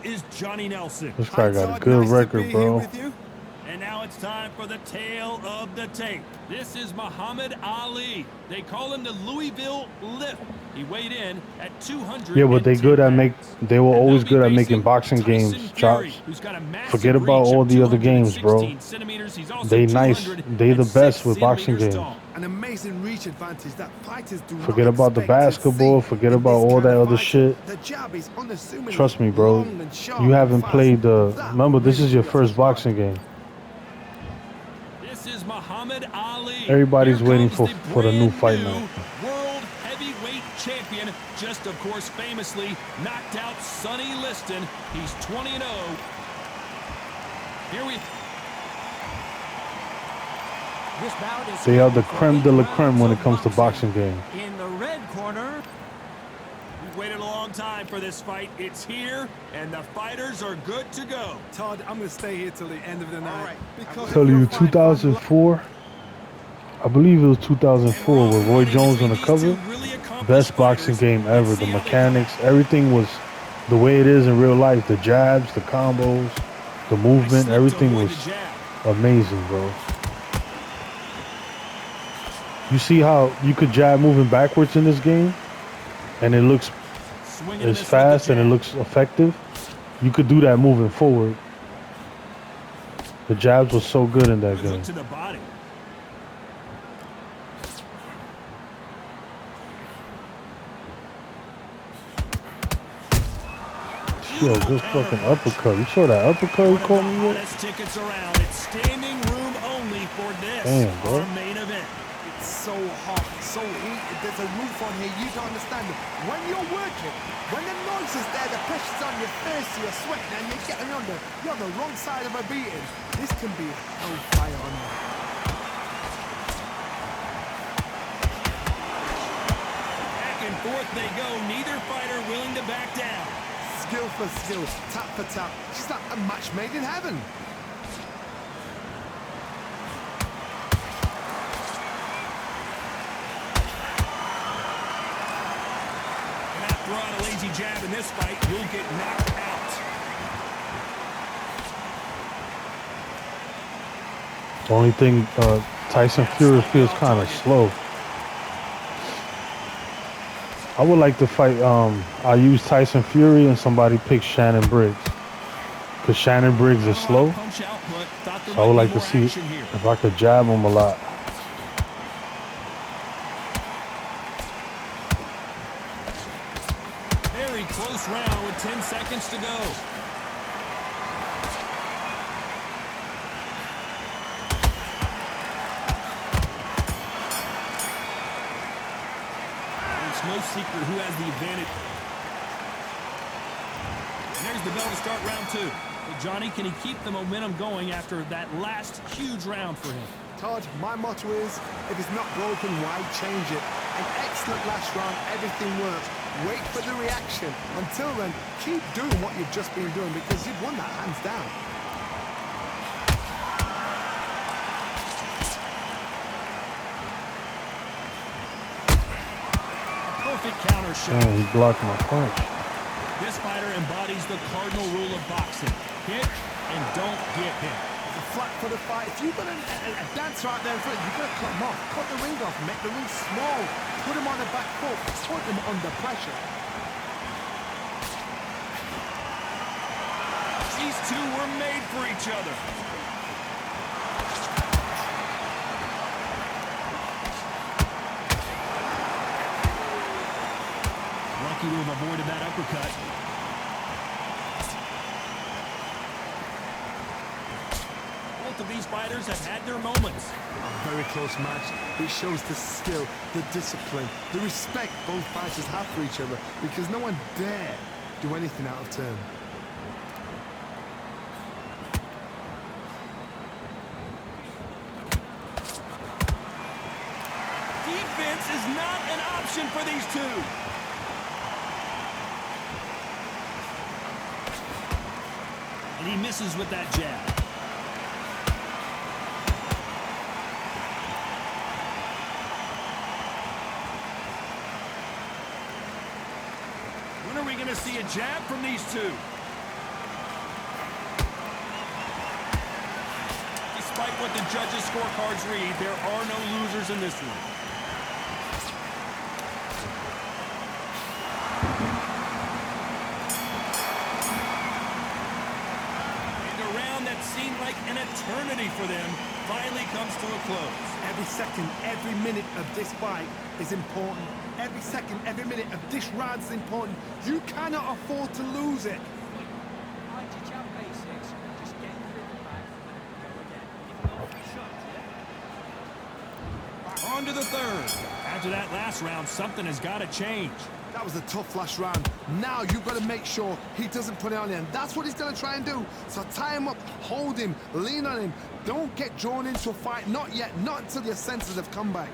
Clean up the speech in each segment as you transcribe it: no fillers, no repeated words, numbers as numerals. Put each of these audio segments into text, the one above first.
is Johnny Nelson. This guy got a good record, bro. And now it's time for the tale of the tape. This is Muhammad Ali. They call him the Louisville Lift. He weighed in at 200. Yeah, but they were always good at making boxing games, Chops. Forget about all the other games, bro. They the best with boxing games. An amazing reach advantage that fighters do not Forget about the basketball, forget about all that other shit. The jab is unassuming. Trust me, bro. You haven't played remember, this is your first boxing game. This is Muhammad Ali. Everybody's waiting for the new fight now. World heavyweight champion, just of course famously knocked out Sonny Liston. He's 20-0. Here we They are the creme de la creme when it comes to boxing games. In the red corner, we've waited a long time for this fight. It's here, and the fighters are good to go. Todd, I'm going to stay here till the end of the night. I'll tell you, 2004, I believe it was 2004 with Roy Jones on the cover. Best boxing game ever. The mechanics, everything was the way it is in real life. The jabs, the combos, the movement, everything was amazing, bro. You see how you could jab moving backwards in this game, and it looks it's fast and it looks effective. You could do that moving forward. The jabs were so good in that game. Yo, good fucking uppercut. You saw that uppercut he caught me with? Damn, bro. So hot, so heated, there's a roof on here, you don't understand it. When you're working, when the noise is there, the pressure's on your face, you're sweating and you're getting you're on the wrong side of a beating. This can be hellfire on you. Back and forth they go, neither fighter willing to back down. Skill for skill, tap for tap, just like a match made in heaven. Throw out a lazy jab in this fight, you'll get knocked out. The only thing, Tyson Fury feels kind of slow. I would like to fight, I use Tyson Fury and somebody picks Shannon Briggs. Because Shannon Briggs is slow. So I would like to see if I could jab him a lot. Close round with 10 seconds to go. It's no secret who has the advantage. And there's the bell to start round two. But Johnny, can he keep the momentum going after that last huge round for him? Todd, my motto is, if it's not broken, why change it? An excellent last round, everything works. Wait for the reaction. Until then, keep doing what you've just been doing because you've won that hands down. A perfect counter shot. Oh, he blocked my punch. This fighter embodies the cardinal rule of boxing. Hit and don't get hit. Flat for the fight. If you've got a dancer out there in front, you've got to cut him off. Cut the ring off, make the ring small. Put him on the back foot, put him under pressure. These two were made for each other. Lucky to have avoided that uppercut. Both of these fighters have had their moments. A very close match. It shows the skill, the discipline, the respect both fighters have for each other because no one dare do anything out of turn. Defense is not an option for these two. And he misses with that jab. When are we going to see a jab from these two? what the judges' scorecards read, there are no losers in this one. And a round that seemed like an eternity for them finally comes to a close. Every second, every minute of this fight is important. Every second, every minute of this round is important. You cannot afford to lose it. On to the third. After that last round, something has got to change. That was a tough last round. Now you've got to make sure he doesn't put it on him. That's what he's going to try and do. So tie him up, hold him, lean on him. Don't get drawn into a fight. Not yet. Not until your senses have come back.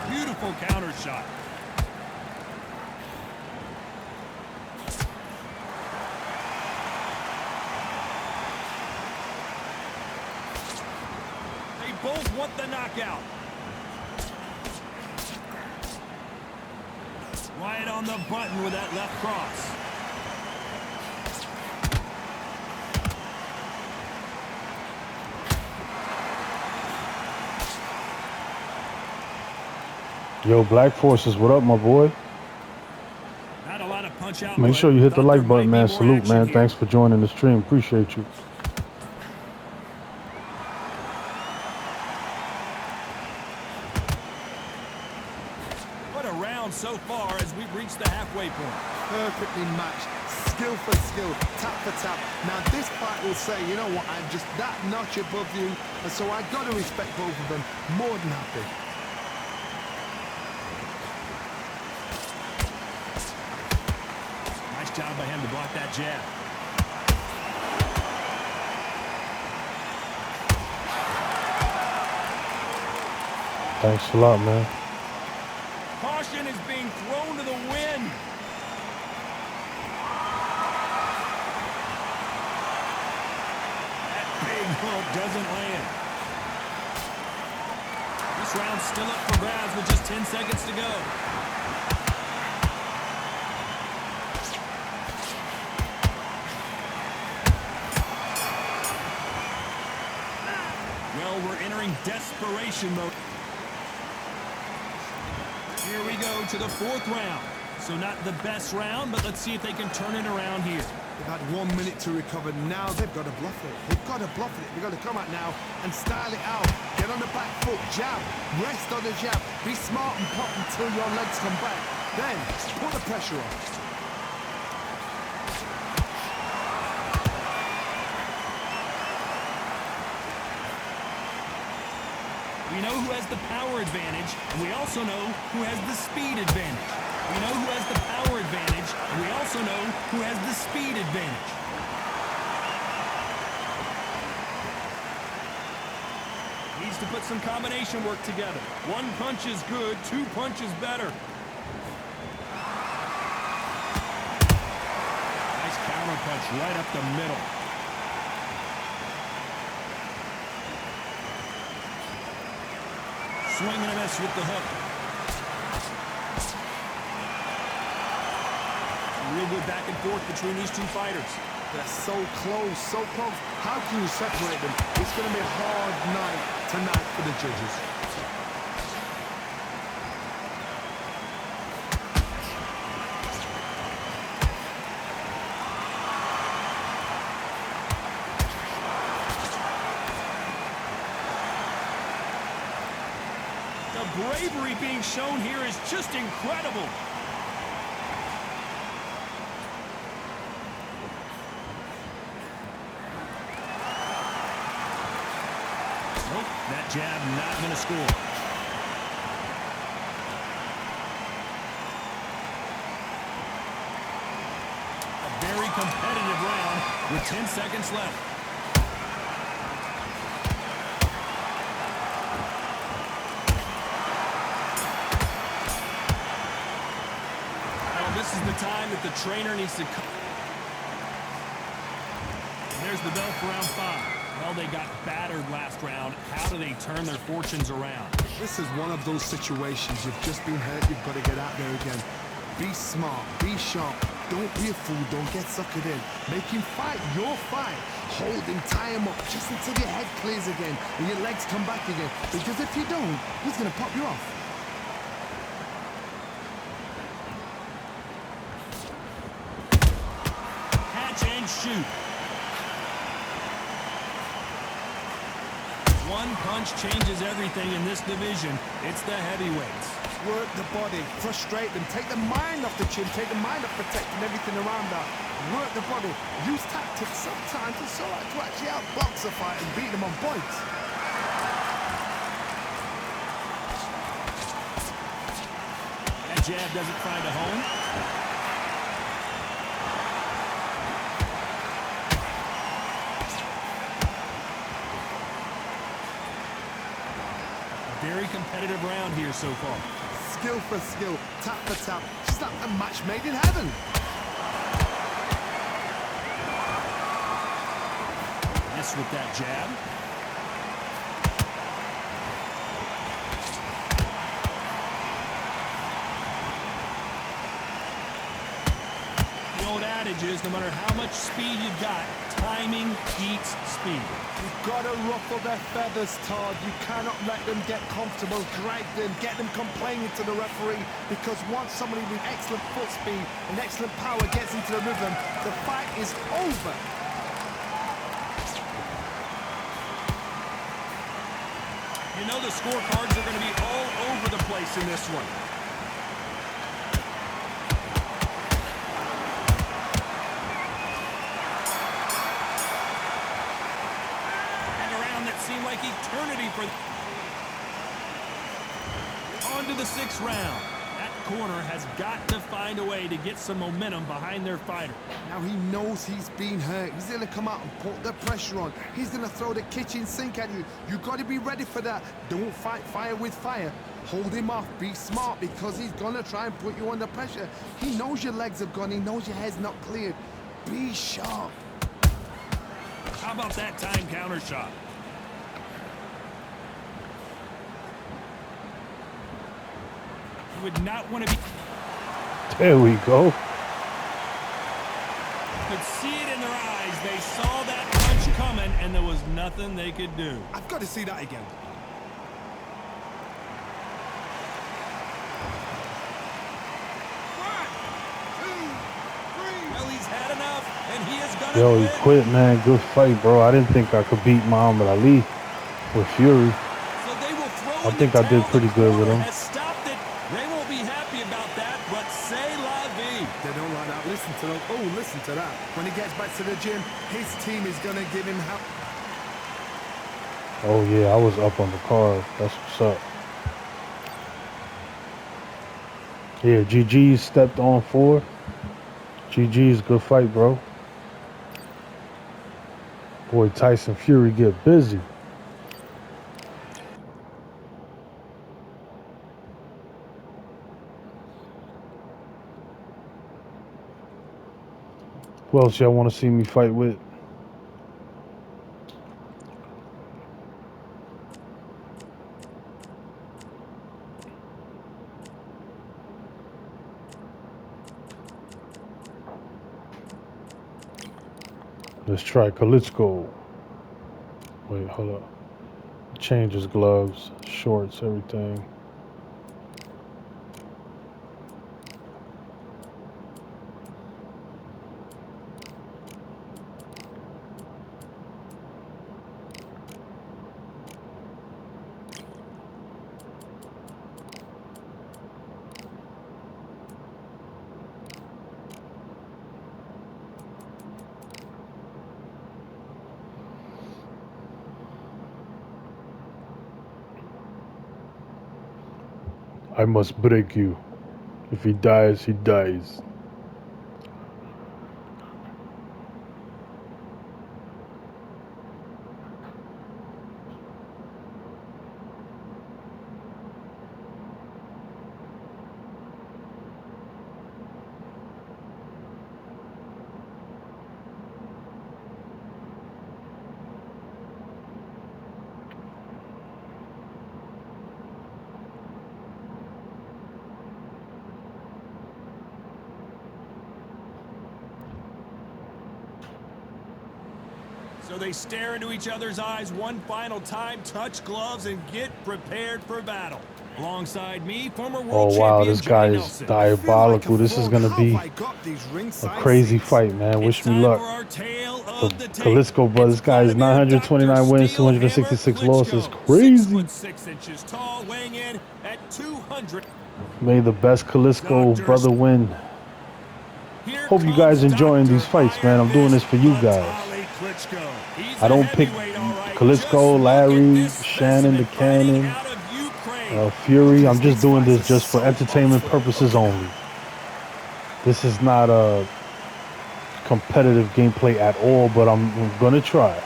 Beautiful counter shot. They both want the knockout. Right on the button with that left cross. Yo, Black Forces, what up, my boy? Not a lot of punch out. Make sure you hit the like button, man. Salute, man. Thanks for joining the stream. Appreciate you. What a round so far as we've reached the halfway point. Perfectly matched. Skill for skill. Tap for tap. Now this fight will say, you know what, I'm just that notch above you. And so I've got to respect both of them. More than happy. Job by him to block that jab. Thanks a lot, man. Caution is being thrown to the wind. That big hook doesn't land. This round's still up for grabs with just 10 seconds to go. We're entering desperation mode. Here we go to the fourth round. So not the best round, but let's see if they can turn it around here. They've had 1 minute to recover. Now they've got to bluff it. They've got to bluff it. They've got to come out now and style it out. Get on the back foot, jab, rest on the jab. Be smart and pop until your legs come back. Then put the pressure on. We know who has the power advantage, and we also know who has the speed advantage. We know who has the power advantage, and we also know who has the speed advantage. Needs to put some combination work together. 1 punch is good, 2 punches better. Nice counter punch right up the middle. Swing and a miss with the hook. Real good back and forth between these two fighters. They're so close, so close. How can you separate them? It's going to be a hard night tonight for the judges. The bravery being shown here is just incredible. Nope, that jab not going to score. A very competitive round with 10 seconds left. This is the time that the trainer needs to come. There's the bell for round 5. Well, they got battered last round. How do they turn their fortunes around? This is one of those situations. You've just been hurt. You've got to get out there again. Be smart. Be sharp. Don't be a fool, don't get suckered in. Make him fight your fight. Hold him, tie him up, just until your head clears again and your legs come back again. Because if you don't, he's gonna pop you off. Catch and shoot. One punch changes everything in this division. It's the heavyweights. Work the body, frustrate them, take the mind off the chin, take the mind off protecting everything around that. Work the body, use tactics. Sometimes it's so hard to actually outbox a fight and beat them on points. That jab doesn't find a home. Very competitive round here so far. Skill for skill, tap for tap. Just like a match made in heaven. Miss with that jab. The old adage is no matter how much speed you've got, timing beats speed. You've got to ruffle their feathers, Todd. You cannot let them get comfortable, drag them, get them complaining to the referee, because once somebody with excellent foot speed and excellent power gets into the rhythm, the fight is over. You know the scorecards are going to be all over the place in this one. Seemed like eternity for... On to the 6th round. That corner has got to find a way to get some momentum behind their fighter. Now he knows he's been hurt. He's going to come out and put the pressure on. He's going to throw the kitchen sink at you. You've got to be ready for that. Don't fight fire with fire. Hold him off. Be smart, because he's going to try and put you under pressure. He knows your legs have gone. He knows your head's not cleared. Be sharp. How about that time counter shot? Would not want to be... There we go. Could see it in their eyes. They saw that punch coming, and there was nothing they could do. I've got to see that again. Well, he's had enough, and he is gonna Yo, he quit. quit, man. Good fight, bro. I didn't think I could beat Muhammad Ali with Fury. So they will throw I think I did pretty good with him. Has stopped it. They won't be happy about that, but c'est la vie. They don't like that. Listen to them. Oh, listen to that. When he gets back to the gym, his team is going to give him help. Oh, yeah, I was up on the card. That's what's up. Yeah, GG stepped on 4. GG's good fight, bro. Boy, Tyson Fury get busy. Who else y'all want to see me fight with? Let's try Klitschko. Wait, hold up. Change his gloves, shorts, everything. I must break you. If he dies, he dies. So they stare into each other's eyes one final time, touch gloves, and get prepared for battle. Alongside me, former world Oh wow, champion this guy Johnny is Nelson. diabolical. This is gonna be a crazy fight, man. Wish me luck. The Klitschko brothers. This guy is 929 wins, 266 losses. Crazy. 6 inches tall, weighing in at 200. May the best Klitschko brother win. Hope you guys enjoying these fights, man. I'm doing this for you guys. I don't pick Klitschko, Larry, Shannon, the Cannon, Fury. I'm just doing this just for entertainment purposes only. This is not a competitive gameplay at all, but I'm gonna try.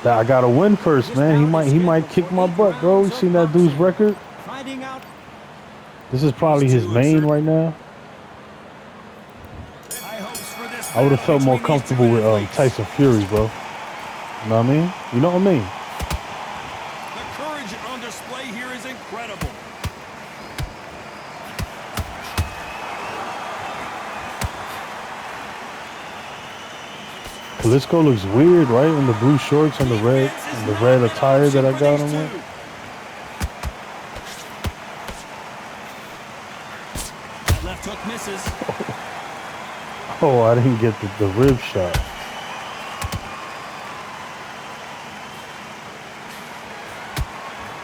I gotta win first, man. He might kick my butt, bro. You seen that dude's record? This is probably his main right now. I would have felt more comfortable with Tyson Fury, bro. You know what I mean? You know what I mean? The courage on display here is incredible. Klitschko looks weird, right? In the blue shorts and the red attire that I got on with. Left hook misses. Oh, I didn't get the rib shot.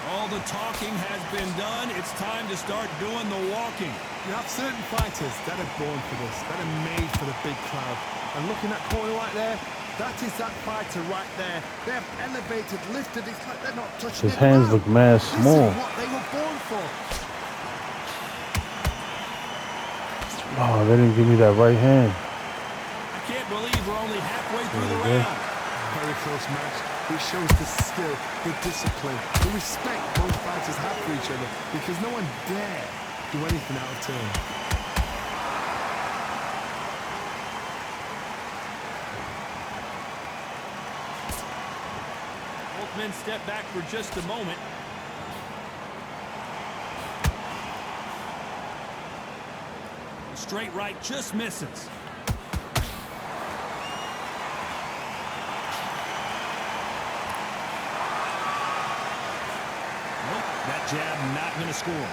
All the talking has been done. It's time to start doing the walking. You have certain fighters that are born for this, that are made for the big crowd. And looking at corner right there, that is that fighter right there. They have elevated, lifted. It's like they're not touching His hands look mad small. This is what they were born for. Oh, they didn't give me that right hand. I can't believe we're only halfway through the round. Very close match. It shows the skill, the discipline, the respect both fighters have for each other, because no one dare do anything out of turn. Both men step back for just a moment. Straight right just misses. That jab not going to score.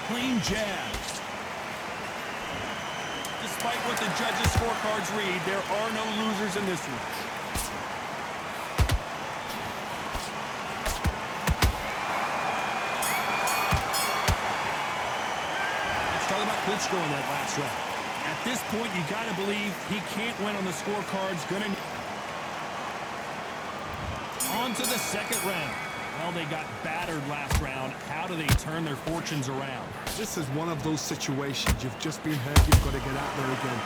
Clean jab. Despite what the judges' scorecards read, there are no losers in this one. Let's talk about Klitschko in that last round. At this point, you got to believe he can't win on the scorecards. On to the second round. Well, they got battered last round. How do they turn their fortunes around? This is one of those situations. You've just been hurt. You've got to get out there again.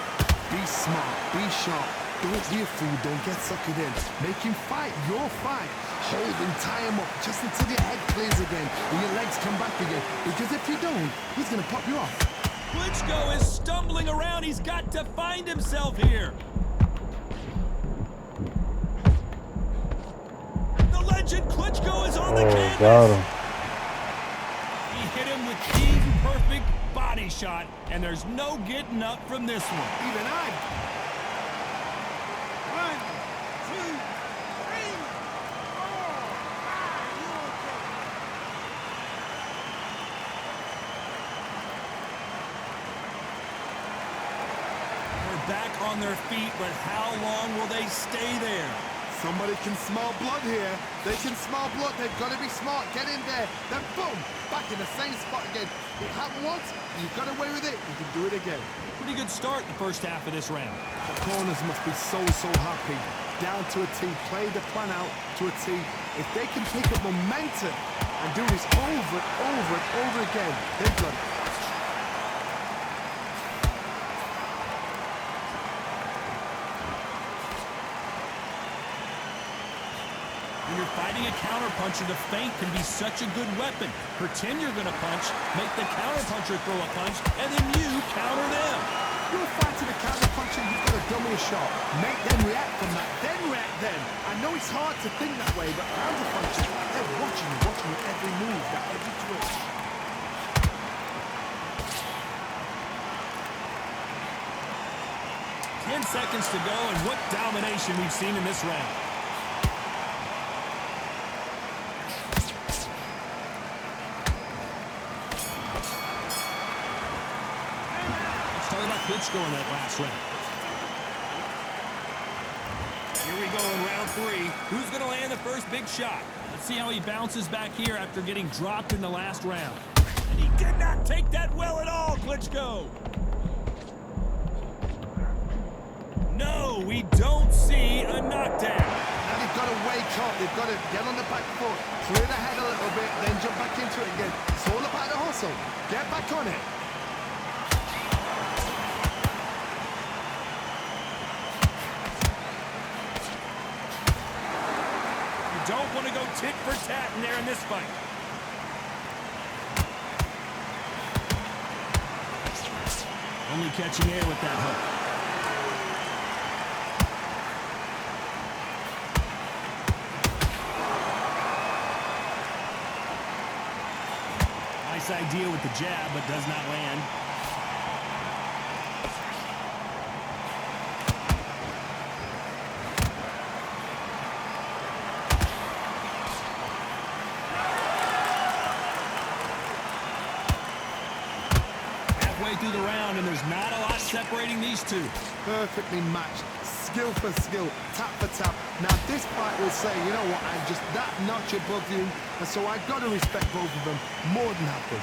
Be smart. Be sharp. Don't be a fool. Don't get suckered in. Make him fight your fight. Hold and tie him up just until your head clears again and your legs come back again. Because if you don't, he's going to pop you off. Klitschko is stumbling around. He's got to find himself here. Legend Klitschko is on the canvas. Got him. He hit him with the perfect body shot, and there's no getting up from this one. Even I. 1, 2, 3, 4, 5. They're back on their feet, but how long will they stay there? Somebody can smell blood here. They can smell blood. They've got to be smart. Get in there. Then boom, back in the same spot again. It happened once. You got away with it. You can do it again. Pretty good start the first half of this round. The corners must be so happy. Down to a T. Play the plan out to a T. If they can pick up momentum and do this over and over and over again, they've got it. When you're fighting a counterpuncher, the feint can be such a good weapon. Pretend you're going to punch, make the counterpuncher throw a punch, and then you counter them. You're fighting a counterpuncher, you've got to dummy a shot. Make them react from that, then react then. I know it's hard to think that way, but counterpunchers, they're watching every move, that every twitch. 10 seconds to go, and what domination we've seen in this round. Let's talk about Klitschko in that last round. Here we go in round 3. Who's going to land the first big shot? Let's see how he bounces back here after getting dropped in the last round. And he did not take that well at all, Klitschko. No, we don't see a knockdown. Now they've got to wake up. They've got to get on the back foot, clear the head a little bit, then jump back into it again. It's all about the hustle. Get back on it. You don't want to go tit for tat in there in this fight. Only catching air with that hook. Nice idea with the jab, but does not land. Halfway through the round, and there's not a lot separating these two. Perfectly matched. Skill for skill, tap for tap. Now this fight will say, you know what, I'm just that notch above you, and so I've got to respect both of them more than happy.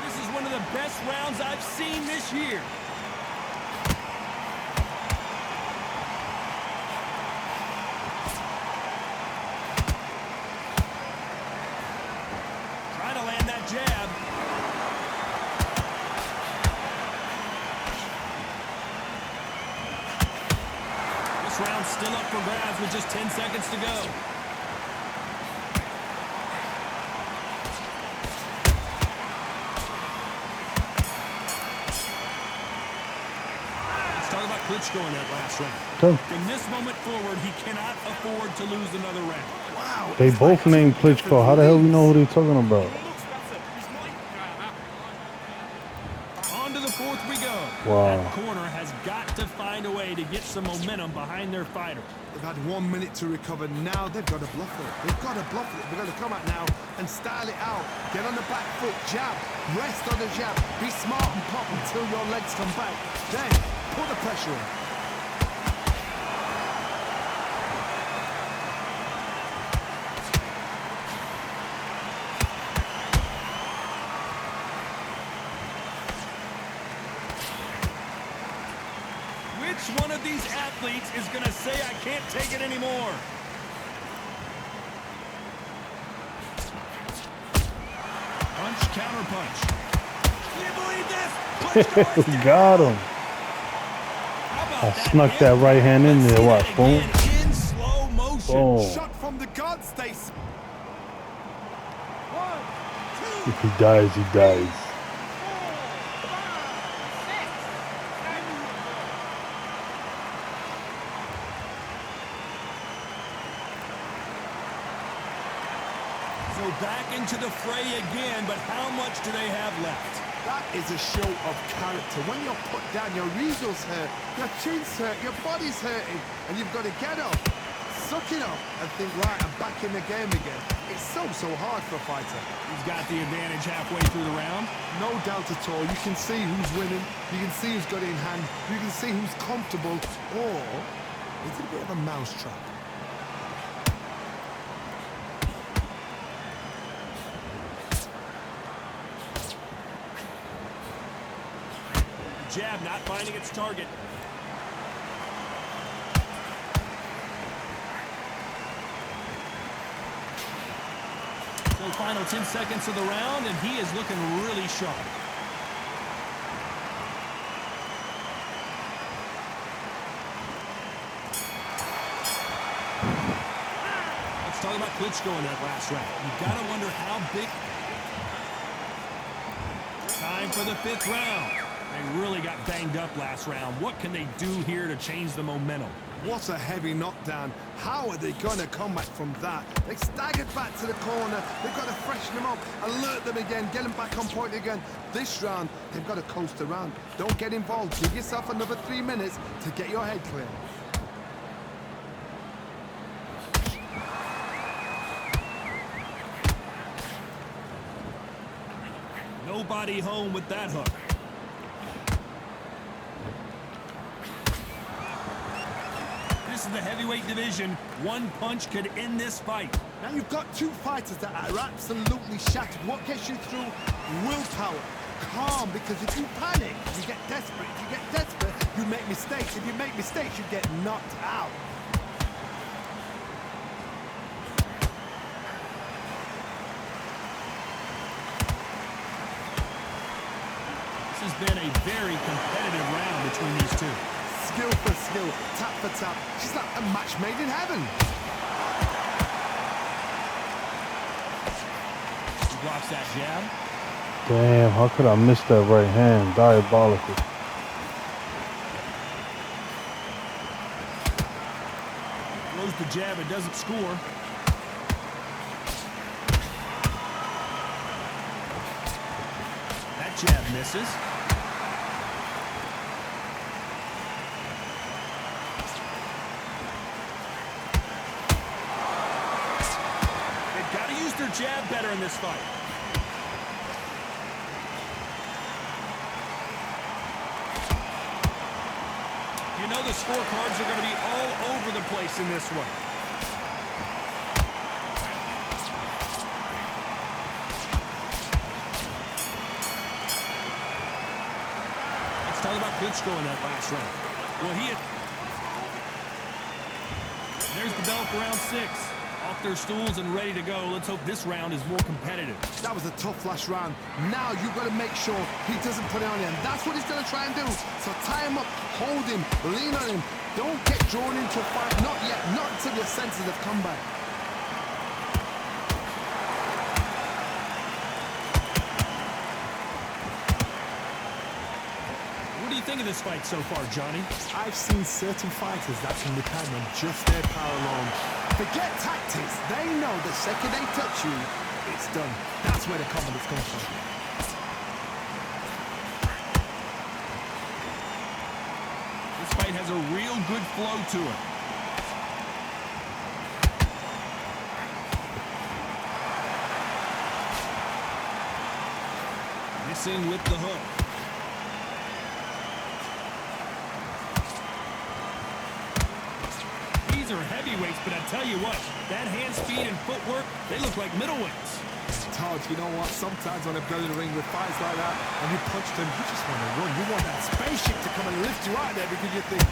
This is one of the best rounds I've seen this year. Trying to land that jab. This round's still up for grabs with just 10 seconds to go. Let's talk about Klitschko in that last round. Okay. From this moment forward, he cannot afford to lose another round. Wow. They both named Klitschko. How the hell we know who they're talking about? On to the fourth we go. Wow. That corner has got to find a way to get some momentum behind their fighter. They've had 1 minute to recover. Now they've got to bluff it. They've got to bluff it. They've got to come out now and style it out. Get on the back foot, jab, rest on the jab. Be smart and pop until your legs come back. Then put the pressure on. Which one of these athletes is going to say, I can't take it anymore? Punch, counter punch. Can you believe this? Klitschko is down. Got him. How about I that? snuck that right hand in Let's there. see Watch, that boom. again in slow motion. Boom. Shot from the guard, Stace. 1, 2, If he dies, he dies. 4, 5, 6, 7. So back into the fray again, but how much do they have left? That is a show of character. When you're put down, your eagles hurt, your chin's hurt, your body's hurting, and you've got to get up, suck it up, and think, right, I'm back in the game again. It's so hard for a fighter. He's got the advantage halfway through the round. No doubt at all. You can see who's winning. You can see who's got it in hand. You can see who's comfortable. Or is it a bit of a mousetrap? Jab not finding its target. So final 10 seconds of the round, and he is looking really sharp. Let's talk about Klitschko in that last round. You've got to wonder how big. Time for the fifth round. They really got banged up last round. What can they do here to change the momentum? What a heavy knockdown. How are they going to come back from that? They staggered back to the corner. They've got to freshen them up, alert them again, get them back on point again. This round, they've got to coast around. Don't get involved. Give yourself another 3 minutes to get your head clear. Nobody home with that hook. This is the heavyweight division. One punch could end this fight. Now you've got two fighters that are absolutely shattered. What gets you through? Willpower. Calm, because if you panic, you get desperate. If you get desperate, you make mistakes. If you make mistakes, you get knocked out. This has been a very competitive round between these two. Skill for skill, tap for tap. She's like a match made in heaven. He blocks that jab. Damn, how could I miss that right hand? Diabolical. Throws the jab, it doesn't score. That jab misses. Their jab better in this fight. You know the scorecards are going to be all over the place in this one. Let's talk about Cripto in that last round. Well, there's the bell for round 6. Off their stools and ready to go. Let's hope this round is more competitive. That was a tough last round. Now you've got to make sure he doesn't put it on you, and that's what he's going to try and do. So tie him up, hold him, lean on him. Don't get drawn into a fight. Not yet. Not until your senses have come back. What do you think of this fight so far, Johnny? I've seen certain fighters that can depend on just their power alone. Forget tactics. They know the second they touch you, it's done. That's where the confidence comes from. This fight has a real good flow to it. Missing with the hook. These are heavyweights, but I tell you what, that hand speed and footwork, they look like middleweights. Todd, you know what? Sometimes when I've gone in the ring with fights like that, and you punch them, you just want to run. You want that spaceship to come and lift you out there because you think,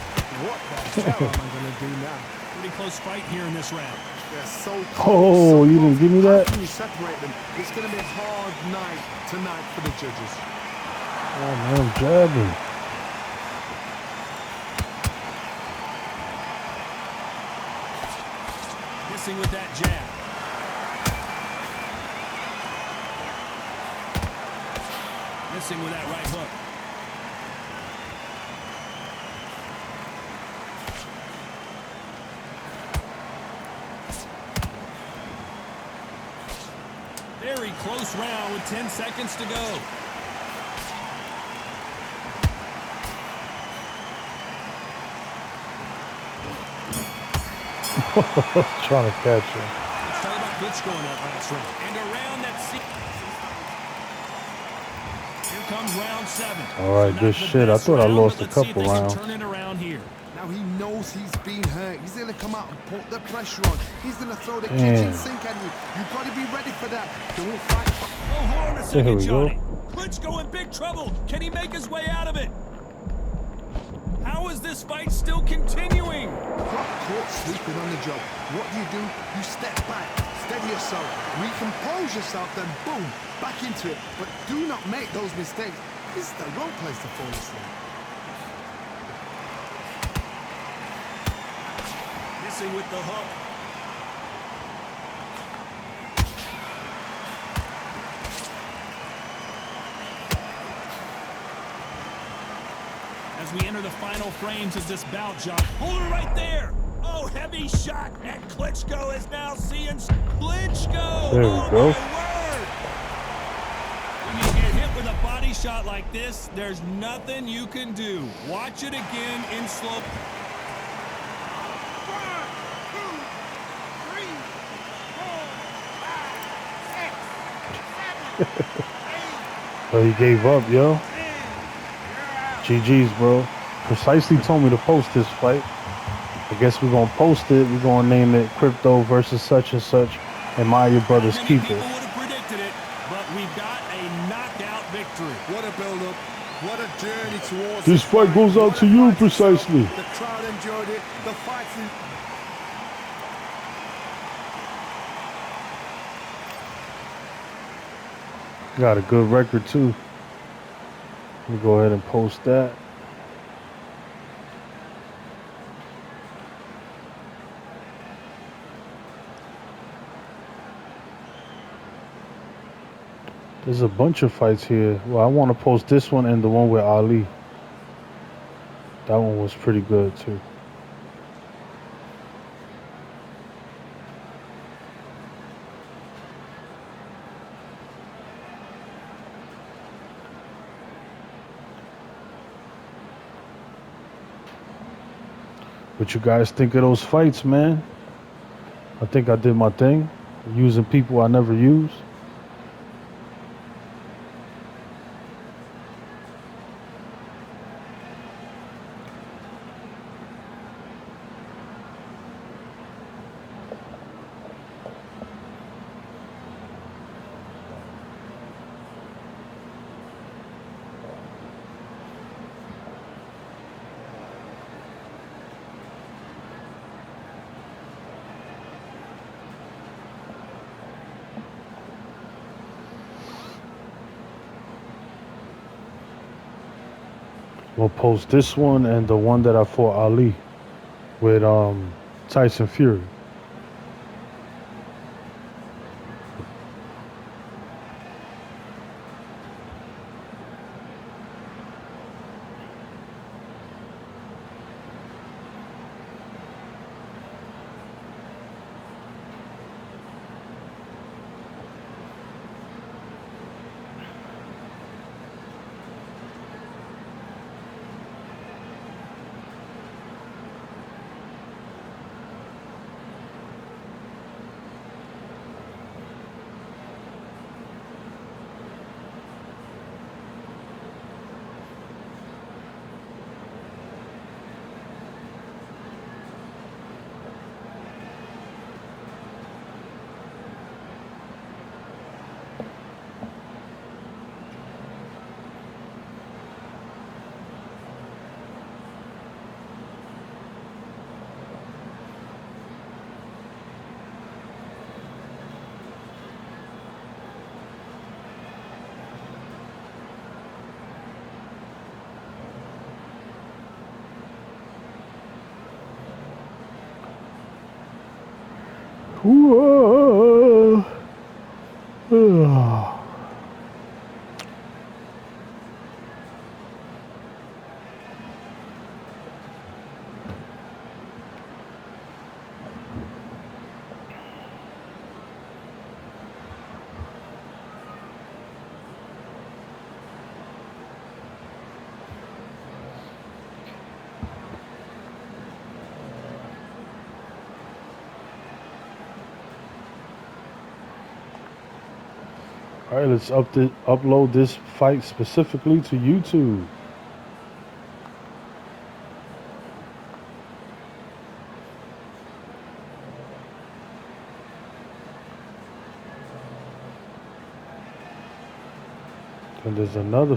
what the hell am I going to do now? Pretty close fight here in this round. They're so close. Oh, you didn't give me that? How can you separate them? It's going to be a hard night tonight for the judges. Oh, man, I'm jabbing. Missing with that jab. Missing with that right hook. Very close round with 10 seconds to go. Trying to catch him. Let's talk about Cripto in that last round. And around that here comes round 7. All right, good shit. I thought I lost a couple rounds. Turn it around here. Now he knows he's been hurt. He's going to come out and put the pressure on. He's going to throw the kitchen sink at you. You've got to be ready for that. Don't fight. Oh, hold on a second, Johnny. Cripto in big trouble. Can he make his way out of it? How is this fight still continuing? Got caught sleeping on the job. What do? You step back, steady yourself, recompose yourself, then boom, back into it. But do not make those mistakes. This is the wrong place to fall asleep. Missing with the hook. as we enter the final frames of this bout, John. Hold it right there. Oh, heavy shot, and Klitschko is now seeing Klitschko. There we go. My word. When you get hit with a body shot like this, there's nothing you can do. Watch it again in slow. 1, 2, 3, 4, 5, 6, 7, 8. So he gave up, yo. GG's, bro. Precisely told me to post this fight. I guess we're going to post it. We're going to name it Cripto versus such and such. Admire your brother's Many keeper. people would have predicted it, but we've got a knockout victory. What a build-up. What a journey towards This fight goes out to you, Precisely. The crowd enjoyed it. The fights in Got a good record, too. Let me go ahead and post that. There's a bunch of fights here. Well, I want to post this one and the one with Ali. That one was pretty good, too. What you guys think of those fights, man? I think I did my thing. Using people I never use. We'll post this one and the one that I fought Ali with Tyson Fury. Whoa. All right, let's upload this fight specifically to YouTube. And there's another